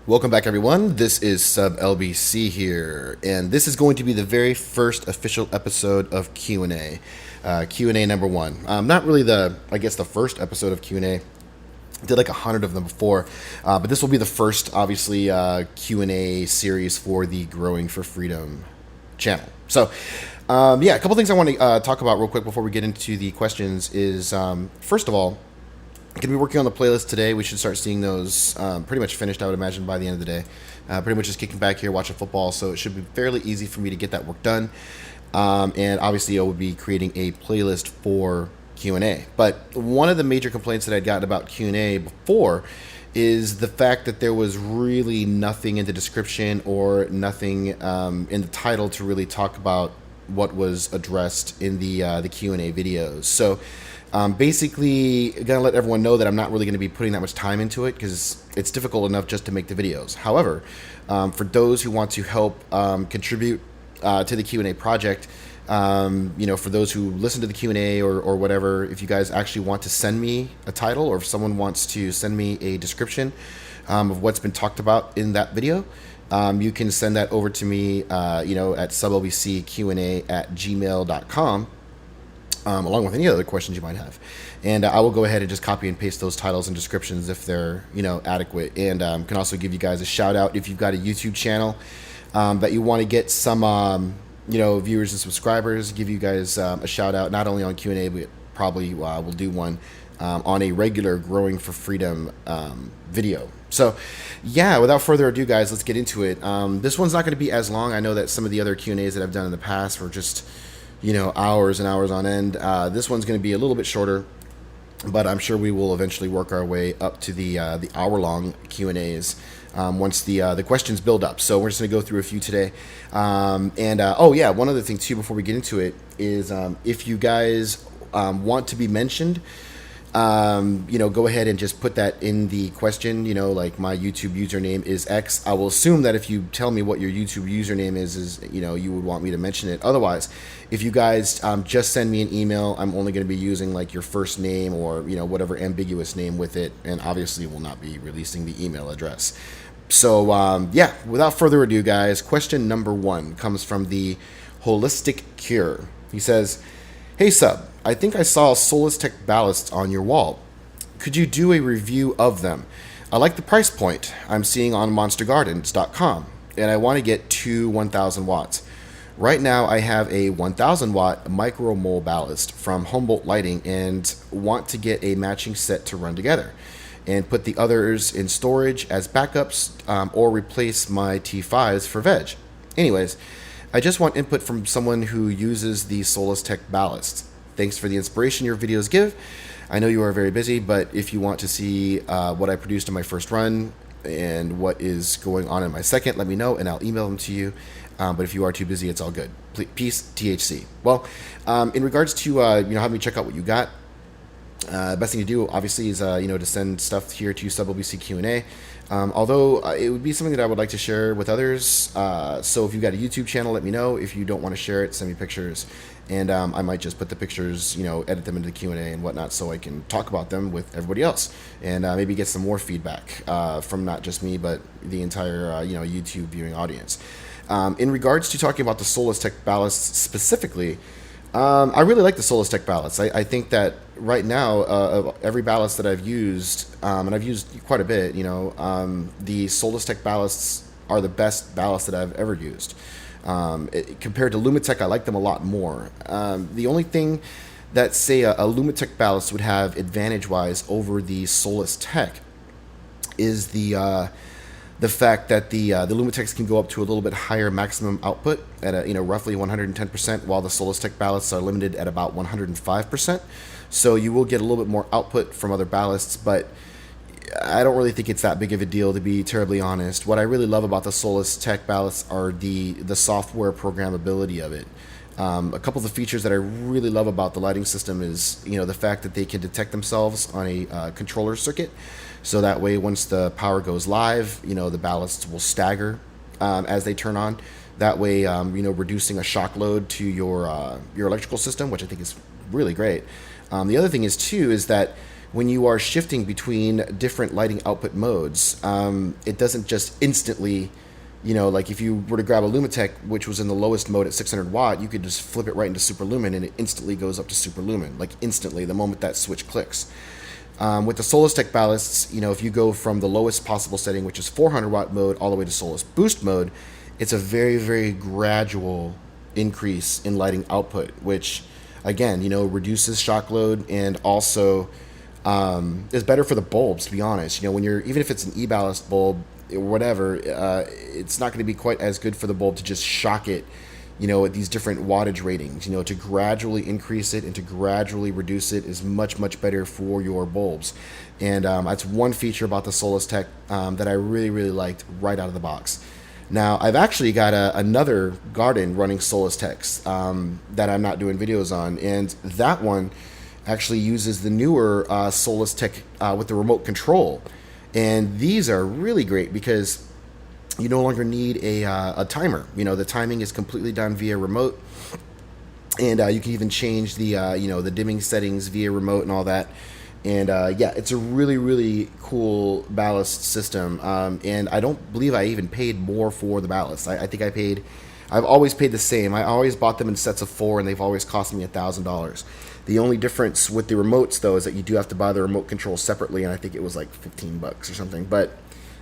Welcome back, everyone. This is sublbc here, and this is going to be the very first official episode of Q&A. Q&A number one. Not really the first episode of Q&A. Did like 100 of them before, but this will be the first, obviously, Q&A series for the Growing for Freedom channel. So, a couple things I want to talk about real quick before we get into the questions is, first of all, going to be working on the playlist today. We should start seeing those pretty much finished, I would imagine, by the end of the day. Pretty much just kicking back here, watching football, so it should be fairly easy for me to get that work done. And obviously, I will be creating a playlist for Q&A. But one of the major complaints that I'd gotten about Q&A before is the fact that there was really nothing in the description or nothing in the title to really talk about what was addressed in the Q&A videos. So basically, gonna let everyone know that I'm not really going to be putting that much time into it because it's difficult enough just to make the videos. However, for those who want to help contribute to the Q&A project, for those who listen to the Q&A or whatever, if you guys actually want to send me a title, or if someone wants to send me a description of what's been talked about in that video, you can send that over to me, at sublbcqanda@gmail.com. Along with any other questions you might have. And I will go ahead and just copy and paste those titles and descriptions if they're, adequate. And can also give you guys a shout out if you've got a YouTube channel that you want to get some, viewers and subscribers. Give you guys a shout out, not only on Q&A, but probably we'll do one on a regular Growing for Freedom video. So, without further ado, guys, let's get into it. This one's not going to be as long. I know that some of the other Q&As that I've done in the past were just hours and hours on end. This one's going to be a little bit shorter, but I'm sure we will eventually work our way up to the hour-long Q&As once the questions build up. So we're just going to go through a few today. One other thing too before we get into it is if you guys want to be mentioned, go ahead and just put that in the question. Like my YouTube username is X. I will assume that if you tell me what your YouTube username is you would want me to mention it. Otherwise, if you guys just send me an email, I'm only going to be using like your first name or whatever ambiguous name with it, and obviously will not be releasing the email address. So without further ado, guys, question number one comes from the Holistic Cure. He says, "Hey Sub, I think I saw Solis Tek ballasts on your wall. Could you do a review of them? I like the price point I'm seeing on monstergardens.com, and I want to get two 1000 watts. Right now I have a 1000 watt micro mole ballast from Humboldt Lighting and want to get a matching set to run together and put the others in storage as backups or replace my T5s for veg. Anyways, I just want input from someone who uses the Solis Tek ballasts. Thanks for the inspiration your videos give. I know you are very busy, but if you want to see what I produced in my first run and what is going on in my second, let me know and I'll email them to you. But if you are too busy, it's all good. Peace, THC. Well, in regards to having me check out what you got, best thing to do, obviously, is to send stuff here to sublbc Q&A. Although it would be something that I would like to share with others. So if you've got a YouTube channel, let me know. If you don't want to share it, send me pictures. And I might just put the pictures, edit them into the Q&A and whatnot so I can talk about them with everybody else. And maybe get some more feedback from not just me, but the entire, YouTube viewing audience. In regards to talking about the Solis Tek ballasts specifically, I really like the Solis Tek ballasts. I think that right now, every ballast that I've used, and I've used quite a bit, the Solis Tek ballasts are the best ballast that I've ever used. Compared to Lumitech, I like them a lot more. The only thing that, say, a Lumitech ballast would have advantage-wise over the Solis Tek is the fact that the Lumitechs can go up to a little bit higher maximum output at roughly 110%, while the Solis Tek ballasts are limited at about 105%. So you will get a little bit more output from other ballasts, but I don't really think it's that big of a deal, to be terribly honest. What I really love about the Solis Tek ballasts are the software programmability of it. A couple of the features that I really love about the lighting system is the fact that they can detect themselves on a controller circuit. So that way, once the power goes live, the ballasts will stagger as they turn on. That way, reducing a shock load to your electrical system, which I think is really great. The other thing is too is that when you are shifting between different lighting output modes, it doesn't just instantly, like if you were to grab a Lumitech, which was in the lowest mode at 600 watt, you could just flip it right into super lumen and it instantly goes up to super lumen, like instantly, the moment that switch clicks. With the Solis Tek ballasts, if you go from the lowest possible setting, which is 400 watt mode, all the way to Solis Boost mode, it's a very, very gradual increase in lighting output, which again, reduces shock load and also is better for the bulbs, to be honest. When even if it's an E-ballast bulb or whatever, it's not going to be quite as good for the bulb to just shock it, at these different wattage ratings. To gradually increase it and to gradually reduce it is much, much better for your bulbs. And that's one feature about the Solis Tek that I really, really liked right out of the box. Now, I've actually got another garden running Solis Teks that I'm not doing videos on, and that one actually uses the newer Solis Tek with the remote control. And these are really great because you no longer need a timer. The timing is completely done via remote, and you can even change the the dimming settings via remote and all that. And yeah, it's a really, really cool ballast system. And I don't believe I even paid more for the ballast. I think I've always paid the same. I always bought them in sets of 4, and they've always cost me $1,000. The only difference with the remotes, though, is that you do have to buy the remote control separately, and I think it was like $15 or something. But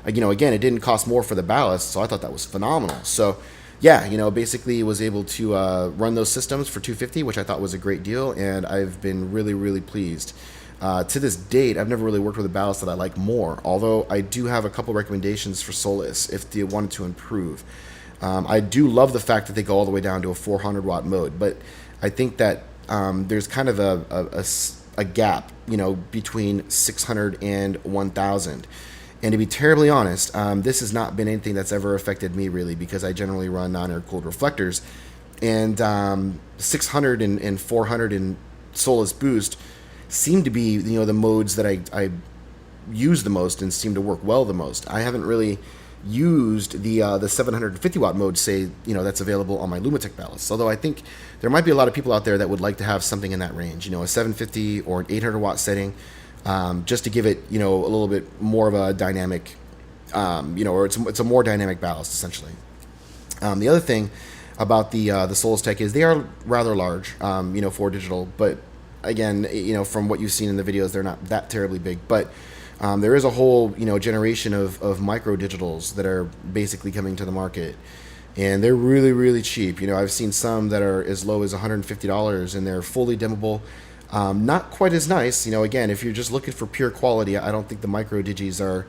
again, it didn't cost more for the ballast, so I thought that was phenomenal. So yeah, basically was able to run those systems for $250, which I thought was a great deal, and I've been really, really pleased. To this date, I've never really worked with a ballast that I like more, although I do have a couple recommendations for Solis if they wanted to improve. I do love the fact that they go all the way down to a 400 watt mode, but I think that there's kind of a gap, between 600 and 1000. And to be terribly honest, this has not been anything that's ever affected me really, because I generally run non-air cooled reflectors, and 600 and 400 in Solis Boost seem to be the modes that I use the most and seem to work well the most. I haven't really used the 750 watt mode, say, that's available on my Lumitech ballasts, although I think there might be a lot of people out there that would like to have something in that range, a 750 or an 800 watt setting, just to give it a little bit more of a dynamic, or it's a more dynamic ballast essentially. The other thing about the Solis Tek is they are rather large, for digital, but again, from what you've seen in the videos, they're not that terribly big, but there is a whole, generation of micro digitals that are basically coming to the market, and they're really, really cheap. I've seen some that are as low as $150, and they're fully dimmable. Not quite as nice. Again, if you're just looking for pure quality, I don't think the micro digis are,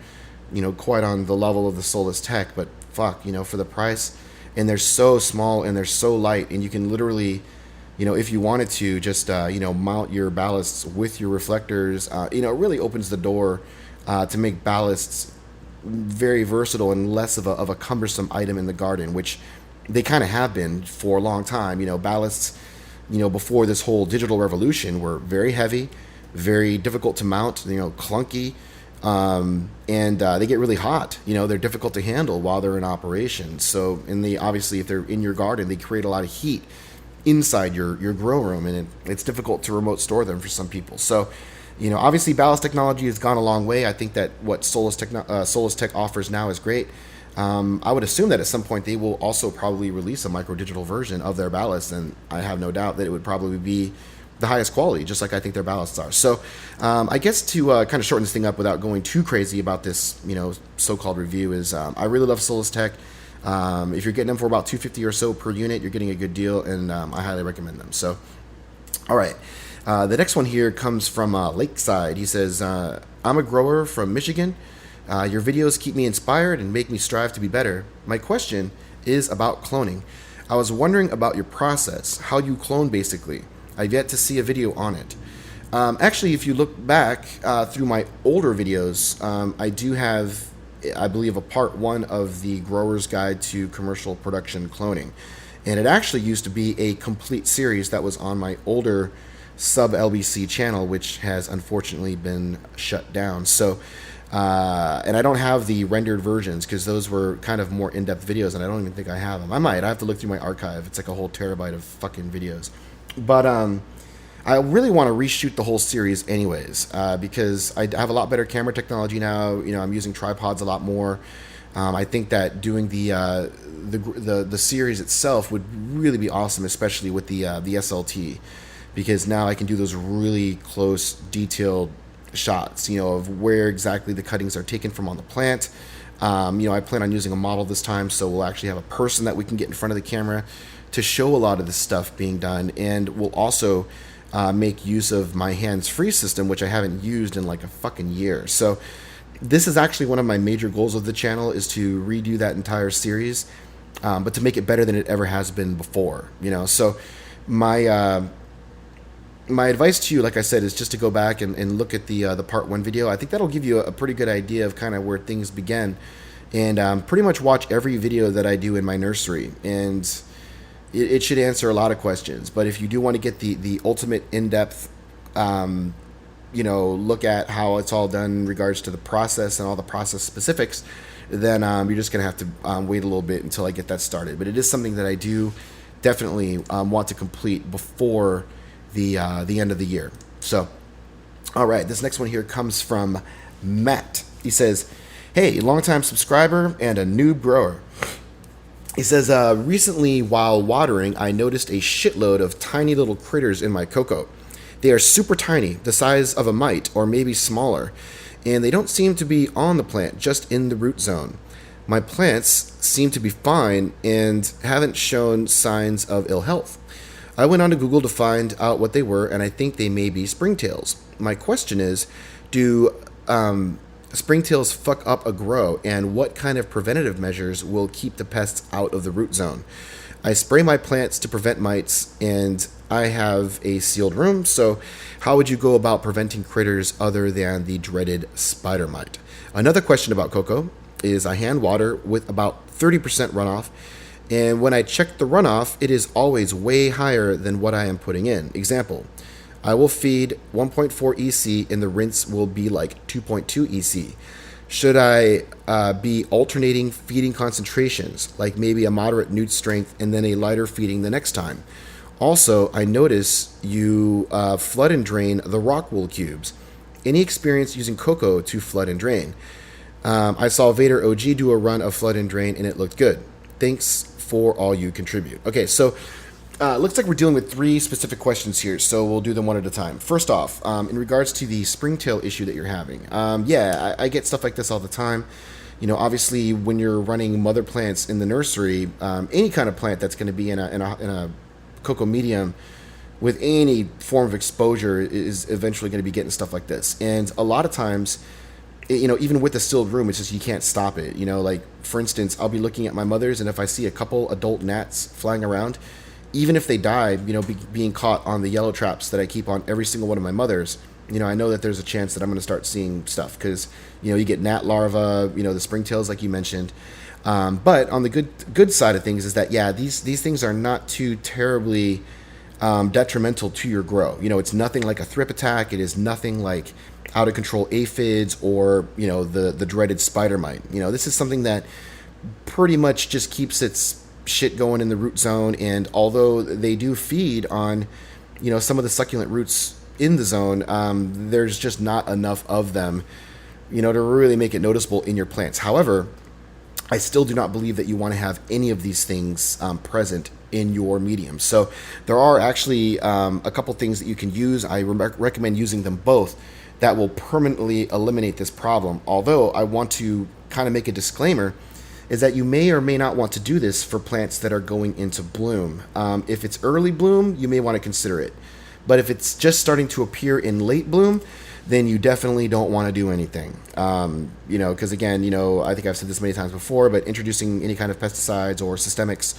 quite on the level of the Solis Tek, but fuck, for the price, and they're so small and they're so light, and you can literally, if you wanted to, just mount your ballasts with your reflectors. It really opens the door to make ballasts very versatile and less of a cumbersome item in the garden, which they kind of have been for a long time. Ballasts, before this whole digital revolution, were very heavy, very difficult to mount, clunky, and they get really hot. They're difficult to handle while they're in operation. So obviously, if they're in your garden, they create a lot of heat inside your grow room, and it's difficult to remote store them for some people. So obviously ballast technology has gone a long way. I think that what Solis Tek offers now is great. I would assume that at some point they will also probably release a micro digital version of their ballast, and I have no doubt that it would probably be the highest quality, just like I think their ballasts are. So I guess to kind of shorten this thing up without going too crazy about this so-called review is I really love Solis Tek. If you're getting them for about $250 or so per unit, you're getting a good deal, and I highly recommend them. So, all right. The next one here comes from Lakeside. He says, I'm a grower from Michigan. Your videos keep me inspired and make me strive to be better. My question is about cloning. I was wondering about your process, how you clone basically. I've yet to see a video on it. Actually, if you look back through my older videos, I do have, I believe, a part 1 of the Grower's Guide to Commercial Production Cloning. And it actually used to be a complete series that was on my older sublbc channel, which has unfortunately been shut down. So, and I don't have the rendered versions because those were kind of more in-depth videos, and I don't even think I have them. I have to look through my archive. It's like a whole terabyte of fucking videos. But I really want to reshoot the whole series anyways, because I have a lot better camera technology now. I'm using tripods a lot more. I think that doing the series itself would really be awesome, especially with the SLT, because now I can do those really close, detailed shots, of where exactly the cuttings are taken from on the plant. I plan on using a model this time, so we'll actually have a person that we can get in front of the camera to show a lot of this stuff being done, and we'll also make use of my hands-free system, which I haven't used in like a fucking year. So this is actually one of my major goals of the channel, is to redo that entire series, but to make it better than it ever has been before. So my advice to you, like I said, is just to go back and look at the part 1 video. I think that'll give you a pretty good idea of kind of where things began, and pretty much watch every video that I do in my nursery, and it should answer a lot of questions. But if you do want to get the ultimate in-depth look at how it's all done in regards to the process and all the process specifics, then you're just gonna have to wait a little bit until I get that started. But it is something that I do definitely want to complete before the end of the year. So, all right, this next one here comes from Matt. He says, "Hey, longtime subscriber and a noob grower." He says, "Recently, while watering, I noticed a shitload of tiny little critters in my coco. They are super tiny, the size of a mite, or maybe smaller, and they don't seem to be on the plant, just in the root zone. My plants seem to be fine and haven't shown signs of ill health. I went onto Google to find out what they were, and I think they may be springtails. My question is, do springtails fuck up a grow, and what kind of preventative measures will keep the pests out of the root zone? I spray my plants to prevent mites, and I have a sealed room, so how would you go about preventing critters other than the dreaded spider mite? Another question about coco is I hand water with about 30% runoff, and when I check the runoff, it is always way higher than what I am putting in. Example, I will feed 1.4 EC and the rinse will be like 2.2 EC. Should I be alternating feeding concentrations, like maybe a moderate newt strength and then a lighter feeding the next time? Also, I notice you flood and drain the Rockwool cubes. Any experience using coco to flood and drain? I saw Vader OG do a run of flood and drain and it looked good. Thanks for all you contribute." Okay, so looks like we're dealing with 3 specific questions here, so we'll do them one at a time. First off, in regards to the springtail issue that you're having, I get stuff like this all the time. Obviously, when you're running mother plants in the nursery, any kind of plant that's going to be in a coco medium with any form of exposure is eventually going to be getting stuff like this. And a lot of times, even with the sealed room, it's just you can't stop it. Like, for instance, I'll be looking at my mother's, and if I see a couple adult gnats flying around, even if they die, being caught on the yellow traps that I keep on every single one of my mothers, I know that there's a chance that I'm going to start seeing stuff because, you get gnat larvae, the springtails like you mentioned. But on the good side of things is that, these things are not too terribly detrimental to your grow. It's nothing like a thrip attack. It is nothing like out of control aphids or, the dreaded spider mite. This is something that pretty much just keeps its shit going in the root zone, and although they do feed on some of the succulent roots in the zone, there's just not enough of them to really make it noticeable in your plants. However, I still do not believe that you want to have any of these things present in your medium. So there are actually a couple things that you can use. I recommend using them both that will permanently eliminate this problem. Although I want to kind of make a disclaimer is that you may or may not want to do this for plants that are going into bloom. If it's early bloom, you may want to consider it. But if it's just starting to appear in late bloom, then you definitely don't want to do anything. Because again, I think I've said this many times before, but introducing any kind of pesticides or systemics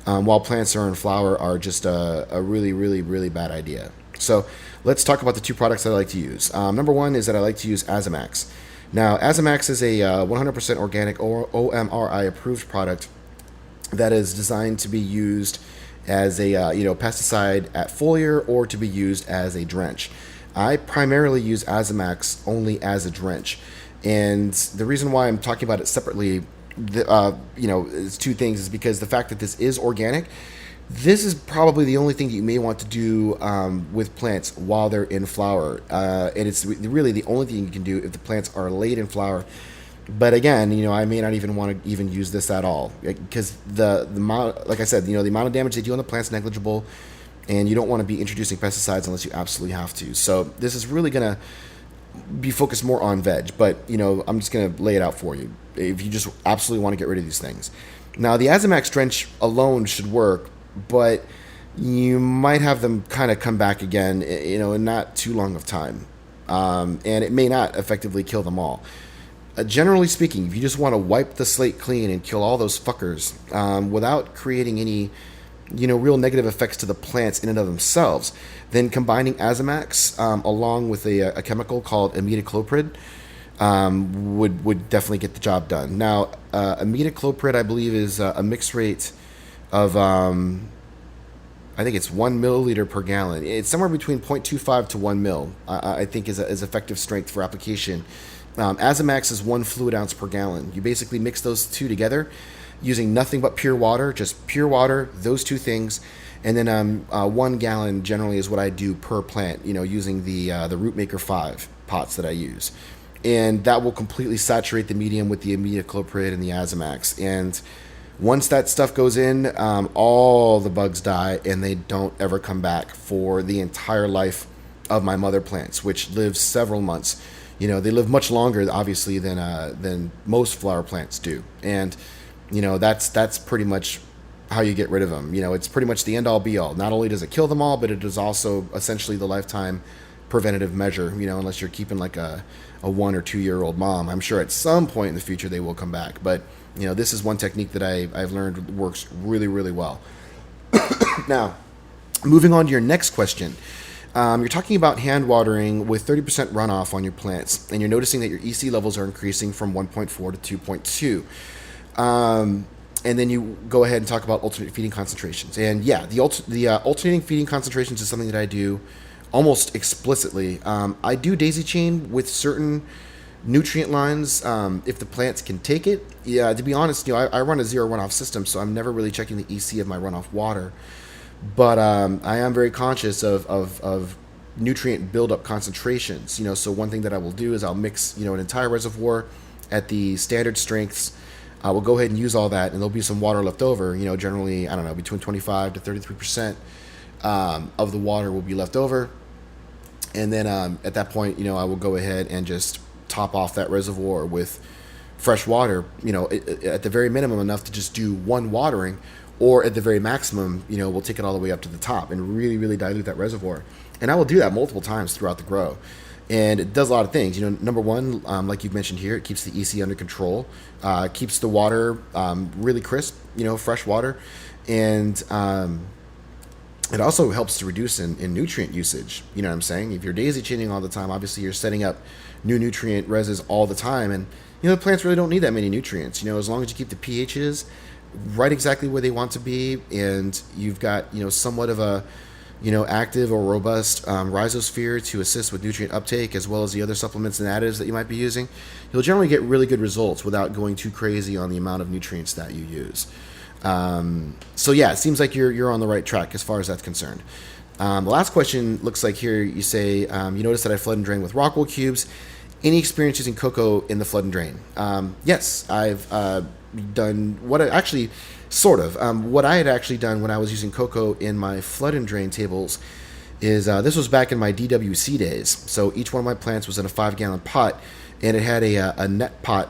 while plants are in flower are just a really, really, really bad idea. So let's talk about the 2 products that I like to use. Number 1 is that I like to use Azamax. Now, Azamax is a 100% organic or OMRI approved product that is designed to be used as a pesticide at foliar or to be used as a drench. I primarily use Azamax only as a drench, and the reason why I'm talking about it separately, is 2 things. Is because the fact that this is organic This is probably the only thing that you may want to do with plants while they're in flower, and it's really the only thing you can do if the plants are late in flower. But again, I may not even want to even use this at all, because like I said, the amount of damage they do on the plants is negligible, and you don't want to be introducing pesticides unless you absolutely have to. So this is really gonna be focused more on veg, but I'm just gonna lay it out for you if you just absolutely want to get rid of these things. Now the Azamax drench alone should work, but you might have them kind of come back again, in not too long of time, and it may not effectively kill them all. Generally speaking, if you just want to wipe the slate clean and kill all those fuckers without creating any, real negative effects to the plants in and of themselves, then combining Azamax along with a chemical called imidacloprid would definitely get the job done. Now, imidacloprid, I believe, is a mixed rate of, I think it's 1 milliliter per gallon. It's somewhere between 0.25 to 1 mil, I think is effective strength for application. Azamax is 1 fluid ounce per gallon. You basically mix those two together using nothing but pure water, just pure water, those two things. And then 1 gallon generally is what I do per plant, using the Rootmaker 5 pots that I use. And that will completely saturate the medium with the imidacloprid and the Azamax. And once that stuff goes in, all the bugs die and they don't ever come back for the entire life of my mother plants, which lives several months. They live much longer, obviously, than most flower plants do, and that's pretty much how you get rid of them. It's pretty much the end all be all. Not only does it kill them all, but it is also essentially the lifetime preventative measure. Unless you're keeping like a 1 or 2 year old mom, I'm sure at some point in the future they will come back. But this is one technique that I've learned works really, really well. Now, moving on to your next question. You're talking about hand watering with 30% runoff on your plants, and you're noticing that your EC levels are increasing from 1.4 to 2.2. And then you go ahead and talk about alternate feeding concentrations. And yeah, the alternating feeding concentrations is something that I do almost explicitly. I do daisy chain with certain nutrient lines if the plants can take it. Yeah, to be honest, I run a zero runoff system, so I'm never really checking the EC of my runoff water. But I am very conscious of nutrient buildup concentrations. So one thing that I will do is I'll mix an entire reservoir at the standard strengths. I will go ahead and use all that, and there'll be some water left over. Generally, I don't know, between 25 to 33% of the water will be left over. And then at that point, I will go ahead and just top off that reservoir with fresh water. At the very minimum, enough to just do one watering. Or at the very maximum, we'll take it all the way up to the top and really, really dilute that reservoir. And I will do that multiple times throughout the grow. And it does a lot of things. Number one, like you've mentioned here, it keeps the EC under control, keeps the water really crisp, fresh water. And it also helps to reduce in nutrient usage. You know what I'm saying? If you're daisy chaining all the time, obviously you're setting up new nutrient reses all the time. And, the plants really don't need that many nutrients. As long as you keep the pHs right exactly where they want to be, and you've got somewhat of a active or robust rhizosphere to assist with nutrient uptake, as well as the other supplements and additives that you might be using, you'll generally get really good results without going too crazy on the amount of nutrients that you use. So yeah, it seems like you're on the right track as far as that's concerned. The last question looks like here you say you notice that I flood and drain with Rockwool cubes. Any experience using coco in the flood and drain? Yes, I've done what I actually sort of what I had actually done when I was using coco in my flood and drain tables is this was back in my DWC days. So each one of my plants was in a 5-gallon pot, and it had a net pot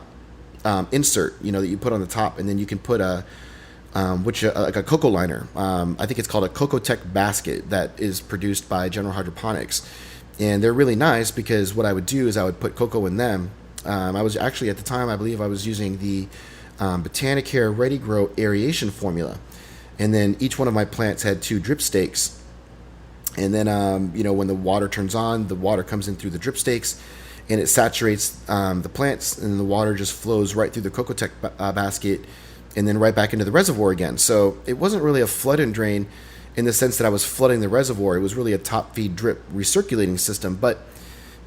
insert, that you put on the top, and then you can put like a coco liner. I think it's called a Solis Tek basket that is produced by General Hydroponics, and they're really nice because what I would do is I would put coco in them. I was actually at the time, I believe I was using the Botanicare Ready Grow aeration formula, and then each one of my plants had 2 drip stakes, and then when the water turns on, the water comes in through the drip stakes and it saturates the plants, and the water just flows right through the Solis Tek basket and then right back into the reservoir again. So it wasn't really a flood and drain in the sense that I was flooding the reservoir. It was really a top feed drip recirculating system, but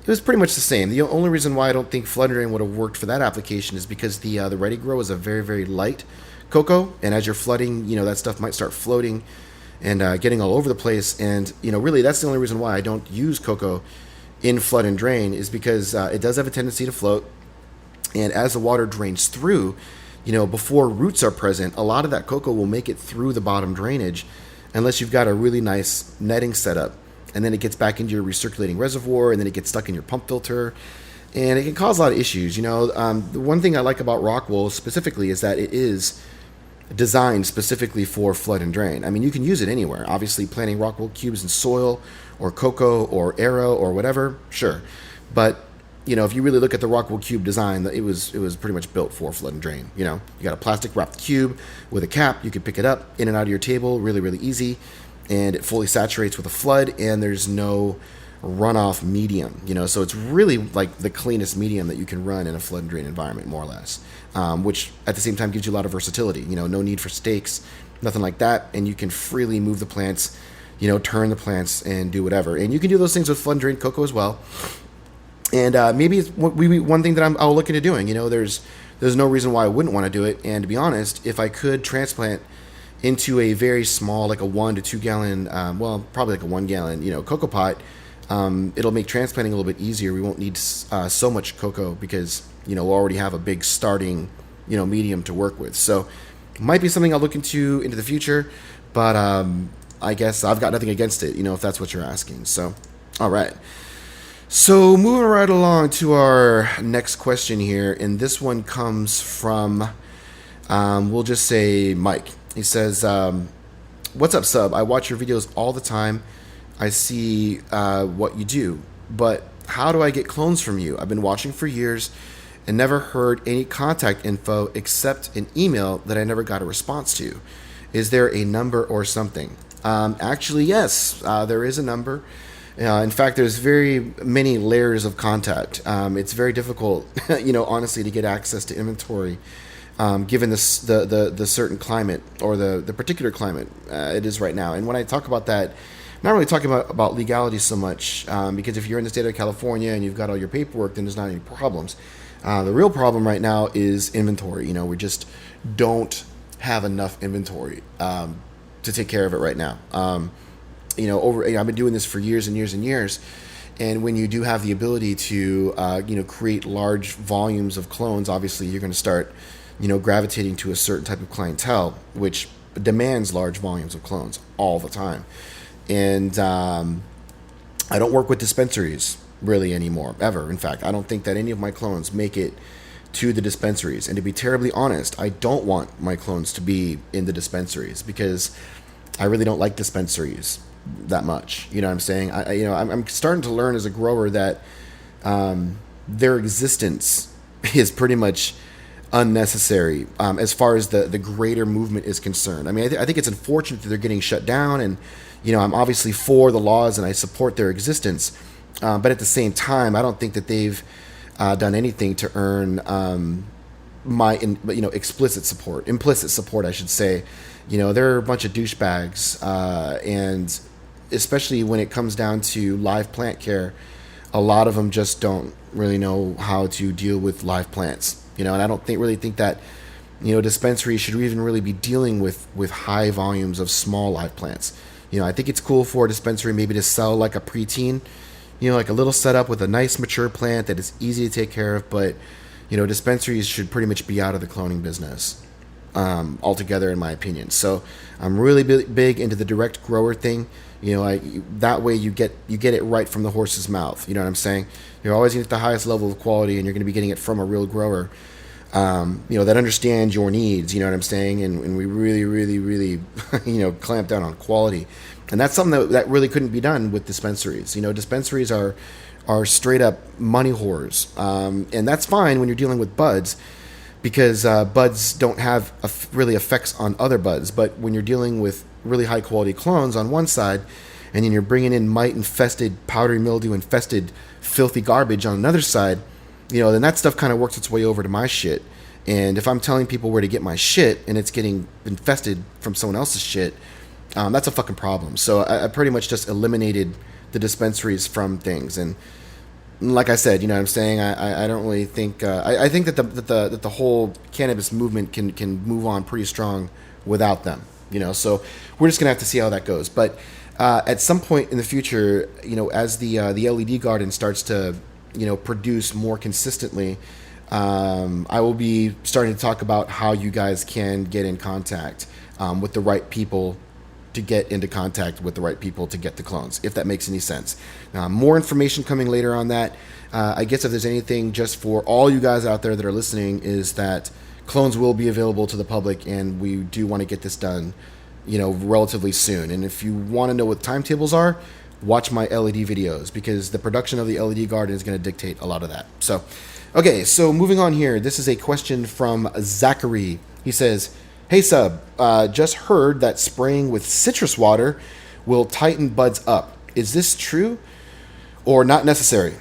it was pretty much the same. The only reason why I don't think flood and drain would have worked for that application is because the Ready Grow is a very, very light coco, and as you're flooding, that stuff might start floating and getting all over the place. And really, that's the only reason why I don't use coco in flood and drain, is because it does have a tendency to float. And as the water drains through, before roots are present, a lot of that coco will make it through the bottom drainage, unless you've got a really nice netting setup. And then it gets back into your recirculating reservoir, and then it gets stuck in your pump filter. And it can cause a lot of issues. The one thing I like about Rockwool specifically is that it is designed specifically for flood and drain. I mean, you can use it anywhere. Obviously, planting Rockwool cubes in soil or coco or arrow or whatever, sure. But if you really look at the Rockwool cube design, it was pretty much built for flood and drain. You got a plastic wrapped cube with a cap. You can pick it up in and out of your table really, really easy, and it fully saturates with a flood, and there's no runoff medium. So it's really like the cleanest medium that you can run in a flood and drain environment, more or less. Which at the same time gives you a lot of versatility. No need for stakes, nothing like that, and you can freely move the plants, turn the plants and do whatever. And you can do those things with flood and drain coco as well. And maybe it's one thing that I'll look into doing. There's no reason why I wouldn't want to do it. And to be honest, if I could transplant into a very small, like a 1 to 2 gallon, probably like a 1 gallon, coco pot, it'll make transplanting a little bit easier. We won't need so much coco because we'll already have a big starting medium to work with. So might be something I'll look into the future, but I guess I've got nothing against it, if that's what you're asking. So all right. So moving right along to our next question here, and this one comes from, we'll just say Mike. He says, "What's up, Sub? I watch your videos all the time. I see what you do, but how do I get clones from you? I've been watching for years and never heard any contact info except an email that I never got a response to. Is there a number or something?" Actually, yes, there is a number. In fact, there's very many layers of contact. It's very difficult, honestly, to get access to inventory, given the certain climate or the particular climate it is right now. And when I talk about that, I'm not really talking about legality so much, because if you're in the state of California and you've got all your paperwork, then there's not any problems. The real problem right now is inventory. We just don't have enough inventory to take care of it right now. I've been doing this for years and years and years, and when you do have the ability to create large volumes of clones, obviously you're going to start gravitating to a certain type of clientele which demands large volumes of clones all the time. And I don't work with dispensaries really anymore, ever. In fact, I don't think that any of my clones make it to the dispensaries. And to be terribly honest, I don't want my clones to be in the dispensaries because I really don't like dispensaries that much. You know what I'm saying? I'm starting to learn as a grower that their existence is pretty much unnecessary as far as the greater movement is concerned. I mean, I think it's unfortunate that they're getting shut down, and I'm obviously for the laws and I support their existence, but at the same time, I don't think that they've done anything to earn my implicit support, I should say. They're a bunch of douchebags, and especially when it comes down to live plant care, a lot of them just don't really know how to deal with live plants. And I don't really think that dispensaries should even really be dealing with high volumes of small live plants. I think it's cool for a dispensary maybe to sell like a preteen, like a little setup with a nice mature plant that is easy to take care of. But dispensaries should pretty much be out of the cloning business altogether, in my opinion. So I'm really big into the direct grower thing. That way you get it right from the horse's mouth. You know what I'm saying? You're always going to get the highest level of quality, and you're going to be getting it from a real grower, that understands your needs. You know what I'm saying? And we really, really, really, clamp down on quality. And that's something that really couldn't be done with dispensaries. Dispensaries are straight up money whores, and that's fine when you're dealing with buds, because buds don't have really effects on other buds. But when you're dealing with really high quality clones on one side, and then you're bringing in mite infested, powdery mildew infested, filthy garbage on another side, then that stuff kind of works its way over to my shit. And if I'm telling people where to get my shit and it's getting infested from someone else's shit, that's a fucking problem. So I pretty much just eliminated the dispensaries from things. And like I said, what I'm saying, I don't really think I think that the whole cannabis movement can move on pretty strong without them. So we're just gonna have to see how that goes. But at some point in the future, as the LED garden starts to produce more consistently, I will be starting to talk about how you guys can get in contact with the right people to get into contact with the right people to get the clones, if that makes any sense. More information coming later on that. I guess if there's anything just for all you guys out there that are listening, is that clones will be available to the public, and we do want to get this done, relatively soon. And if you want to know what timetables are, watch my LED videos, because the production of the LED garden is going to dictate a lot of that. So, okay, so moving on here. This is a question from Zachary. He says, "Hey Sub, just heard that spraying with citrus water will tighten buds up. Is this true or not necessary?"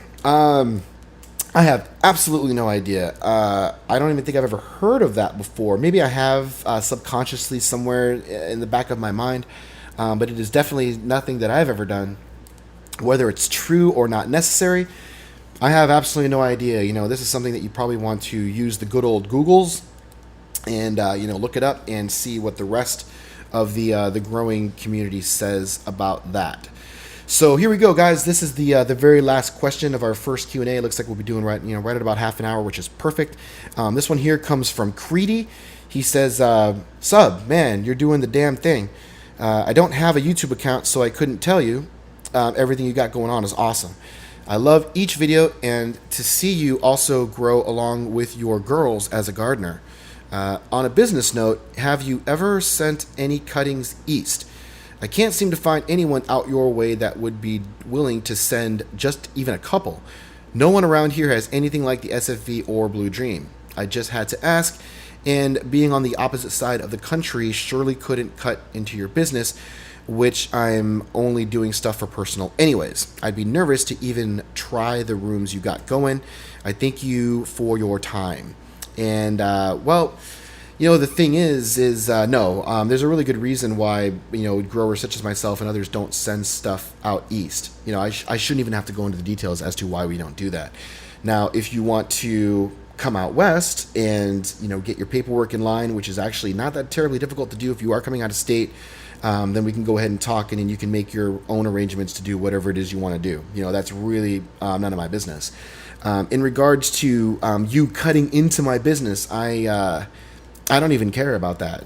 I have absolutely no idea. I don't even think I've ever heard of that before. Maybe I have subconsciously somewhere in the back of my mind, but it is definitely nothing that I've ever done. Whether it's true or not necessary, I have absolutely no idea. This is something that you probably want to use the good old Googles and look it up and see what the rest of the growing community says about that. So here we go, guys. This is the very last question of our first Q&A. It looks like we'll be doing right at about half an hour, which is perfect. This one here comes from Creedy. He says, "Sub, man, you're doing the damn thing. I don't have a YouTube account, so I couldn't tell you. Everything you got going on is awesome. I love each video, and to see you also grow along with your girls as a gardener. On a business note, have you ever sent any cuttings east? I can't seem to find anyone out your way that would be willing to send just even a couple. No one around here has anything like the SFV or Blue Dream. I just had to ask, and being on the opposite side of the country surely couldn't cut into your business, which I'm only doing stuff for personal anyways. I'd be nervous to even try the rooms you got going. I thank you for your time." And, the thing is no, there's a really good reason why, growers such as myself and others don't send stuff out east. I shouldn't even have to go into the details as to why we don't do that. Now, if you want to come out west and, get your paperwork in line, which is actually not that terribly difficult to do if you are coming out of state, then we can go ahead and talk, and then you can make your own arrangements to do whatever it is you want to do. That's really none of my business. In regards to you cutting into my business, I don't even care about that.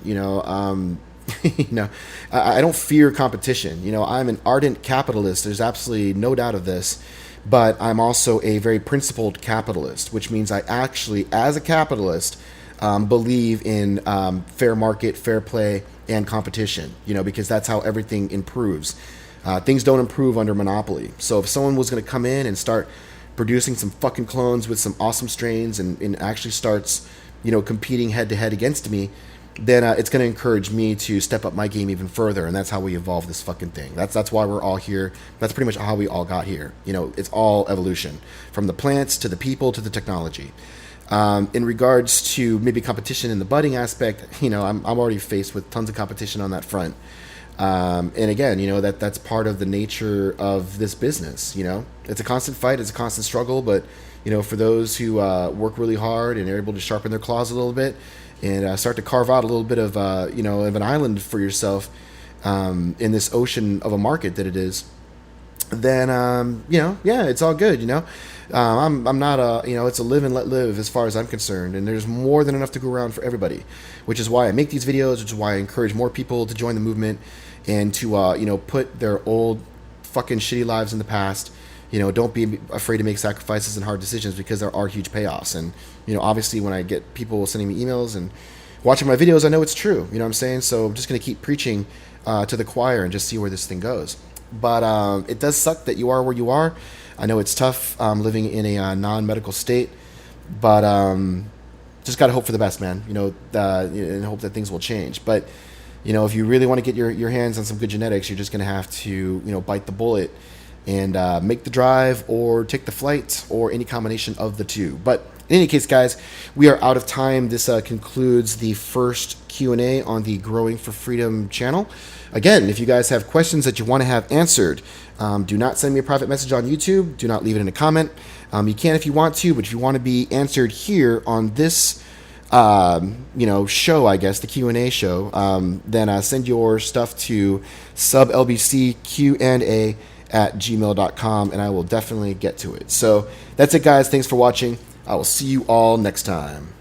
I don't fear competition. I'm an ardent capitalist. There's absolutely no doubt of this. But I'm also a very principled capitalist, which means I actually, as a capitalist, believe in fair market, fair play, and competition, because that's how everything improves. Things don't improve under monopoly. So if someone was going to come in and start producing some fucking clones with some awesome strains and actually starts competing head to head against me, then it's going to encourage me to step up my game even further. And that's how we evolve this fucking thing. That's why we're all here. That's pretty much how we all got here. It's all evolution, from the plants to the people to the technology. In regards to maybe competition in the budding aspect, I'm already faced with tons of competition on that front. And again, that's part of the nature of this business. It's a constant fight, it's a constant struggle, but for those who work really hard and are able to sharpen their claws a little bit and start to carve out a little bit of of an island for yourself in this ocean of a market that it is, then it's all good. I'm not it's a live and let live as far as I'm concerned, and there's more than enough to go around for everybody, which is why I make these videos, which is why I encourage more people to join the movement and to put their old fucking shitty lives in the past. Don't be afraid to make sacrifices and hard decisions, because there are huge payoffs. And obviously when I get people sending me emails and watching my videos, I know it's true. You know what I'm saying? So I'm just going to keep preaching to the choir and just see where this thing goes. But it does suck that you are where you are. I know it's tough living in a non-medical state, but just got to hope for the best, man. And hope that things will change. But if you really want to get your hands on some good genetics, you're just going to have to bite the bullet and make the drive or take the flight or any combination of the two. But in any case, guys, we are out of time. This concludes the first Q&A on the Growing for Freedom channel. Again, if you guys have questions that you want to have answered, do not send me a private message on YouTube. Do not leave it in a comment. You can if you want to, but if you want to be answered here on this show, I guess, the Q&A show, then send your stuff to sublbcqanda at gmail.com, and I will definitely get to it. So that's it, guys. Thanks for watching. I will see you all next time.